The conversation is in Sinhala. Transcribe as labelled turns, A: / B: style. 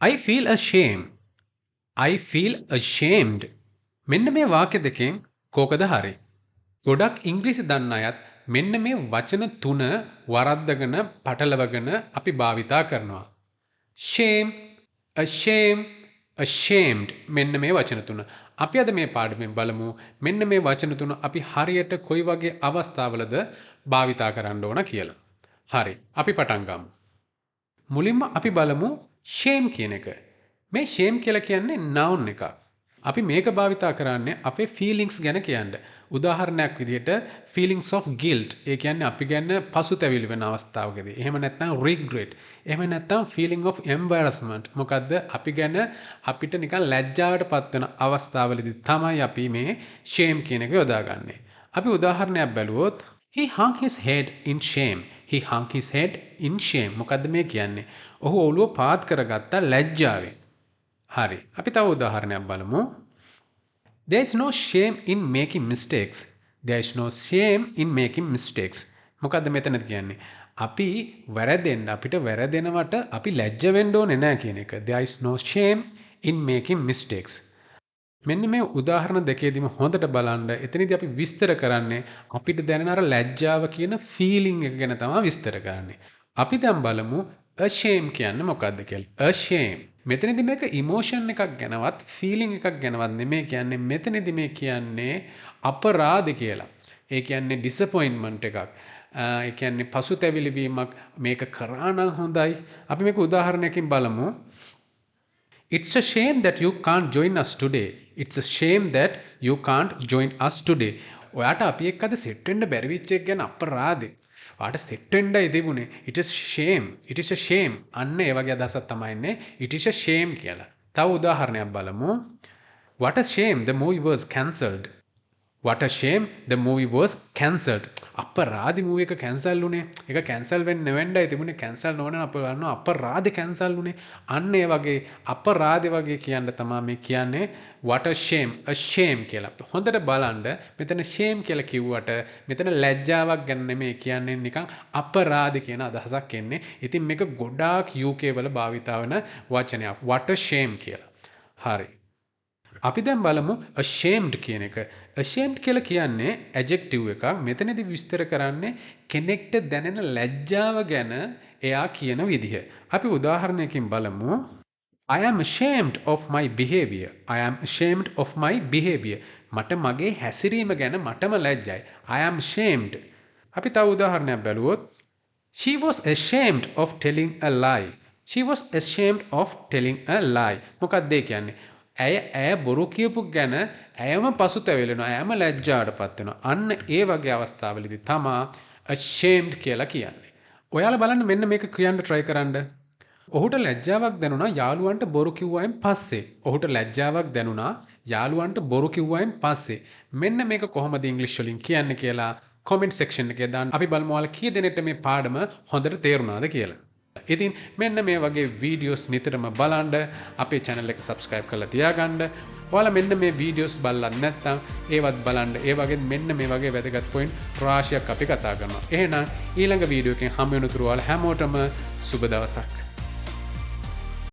A: I feel ashamed. I feel ashamed. මෙන්න මේ වාක්‍ය දෙකෙන් කෝකද හරි? ගොඩක් ඉංග්‍රීසි දන්න අයත් මෙන්න මේ වචන තුන වරද්දගෙන පටලවගෙන අපි භාවිතා කරනවා. shame, ashamed, ashamed මෙන්න මේ වචන තුන. අපි අද මේ පාඩමෙන් බලමු මෙන්න මේ වචන තුන අපි හරියට කොයි වගේ අවස්ථාවලද භාවිතා කරන්න ඕන කියලා. හරි, අපි පටන් ගමු. මුලින්ම අපි බලමු shame කියන එක. මේ shame කියලා කියන්නේ noun එකක්. අපි මේක භාවිතා කරන්නේ අපේ feelings ගැන කියන්න. උදාහරණයක් විදිහට feelings of guilt. ඒ කියන්නේ අපි ගැන පසුතැවිලි වෙන අවස්ථාවකදී. එහෙම නැත්නම් regret. එහෙම නැත්නම් feeling of embarrassment. මොකද්ද? අපි ගැන අපිට නිකන් ලැජ්ජාවටපත් වෙන අවස්ථාවලදී තමයි අපි මේ shame කියන එක යොදාගන්නේ. අපි උදාහරණයක් බැලුවොත් he hung his head in shame. He hung his head in shame. මොකද්ද මේ කියන්නේ? ඔහු ඔළුව පාත් කරගත්තා ලැජ්ජාවෙන්. හරි. අපි තව උදාහරණයක් බලමු. There is no shame in making mistakes. There is no shame in making mistakes. මොකද්ද මෙතනද කියන්නේ? අපි අපිට වැරදෙනවට අපි ලැජ්ජ වෙන්න ඕනේ නැහැ කියන එක. There is no shame in making mistakes. මෙන්න මේ උදාහරණ දෙකේදීම හොඳට බලන්න එතනදී අපි විස්තර කරන්නේ අපිට දැනෙන අර ලැජ්ජාව කියන ෆීලිං එක ගැන තමයි විස්තර කරන්නේ. අපි දැන් බලමු ashamed කියන්නේ මොකක්ද කියලා. ashamed මෙතනදී මේක ඉමෝෂන් එකක් ගැනවත් ෆීලිං එකක් ගැනවත් නෙමෙයි කියන්නේ. මෙතනදී මේ කියන්නේ අපරාධ කියලා. ඒ කියන්නේ ඩිසපොයින්ට්මන්ට් එකක්. ඒ කියන්නේ පසුතැවිලි වීමක්. මේක කරා නම් හොඳයි. අපි මේක උදාහරණයකින් බලමු. It's a shame that you can't join us today. It's a shame that you can't join us today. ඔයාට අපි එක්ක අද සෙට් වෙන්න බැරි වෙච්ච එක ගැන අපරාධේ. ඔයාට සෙට් වෙන්නයි තිබුණේ. It is shame. It is a shame. අන්න ඒ වගේ අදහසක් තමයි ඉන්නේ. It is a shame කියලා. තව උදාහරණයක් බලමු. What a shame the movie was cancelled. What a shame the movie was cancelled. අපරාධි මූවි එක කැන්සල් වුණේ. ඒක කැන්සල් වෙන්නේ නැවෙන්නයි තිබුණේ. කැන්සල් නොවන අප ගන්නවා අපරාධි කැන්සල් වුණේ. අන්න ඒ වගේ අපරාධි වගේ කියන්න තමයි මේ කියන්නේ what a shame කියලා. හොඳට බලන්න මෙතන shame කියලා කිව්වට මෙතන ලැජ්ජාවක් ගැන නෙමෙයි කියන්නේ නිකන් අපරාධි කියන අදහසක් එන්නේ. ඉතින් මේක ගොඩාක් UK වල භාවිතා වෙන වචනයක් what a shame කියලා. හරි. අපි දැන් බලමු ashamed කියන එක. ashamed කියලා කියන්නේ adjective එකක්. මෙතනදී විස්තර කරන්නේ කෙනෙක්ට දැනෙන ලැජ්ජාව ගැන එයා කියන විදිහ. අපි උදාහරණයකින් බලමු. I am ashamed of my behavior. I am ashamed of my behavior. මට මගේ හැසිරීම ගැන මටම ලැජ්ජයි. I am ashamed. අපි තව උදාහරණයක් බලුවොත් she was ashamed of telling a lie. She was ashamed of telling a lie. මොකක්ද ඒ කියන්නේ? ඇය බොරු කියපු ගැන ඇයම පසුතැවෙලෙනවා. ඇයම ලැජ්ජාවටපත් වෙනවා. අන්න ඒ වගේ අවස්ථාවලදී තමයි ashamed කියලා කියන්නේ. ඔයාලා බලන්න මෙන්න මේක කියන්න try කරන්න. ඔහුට ලැජ්ජාවක් දැනුණා යාළුවන්ට බොරු කිව්වයින් පස්සේ. ඔහුට ලැජ්ජාවක් දැනුණා යාළුවන්ට බොරු කිව්වයින් පස්සේ. මෙන්න මේක කොහොමද ඉංග්‍රීසි වලින් කියන්නේ කියලා comment section එකේ දාන්න. අපි බලමු ඔයාලා කී දෙනෙක්ට මේ පාඩම හොඳට තේරුණාද කියලා. ඉතින් මෙන්න මේ වගේ වීඩියෝස් නිතරම බලන්න අපේ channel එක subscribe කරලා තියාගන්න. ඔයාලා මෙන්න මේ වීඩියෝස් බලලා නැත්නම් ඒවත් බලන්න. ඒ වගේ මෙන්න මේ වගේ වැදගත් point රාශියක් අපි කතා කරනවා. එහෙනම් ඊළඟ වීඩියෝ එකෙන් හම්බ වෙනතුරු ඔයාලා හැමෝටම සුබ දවසක්.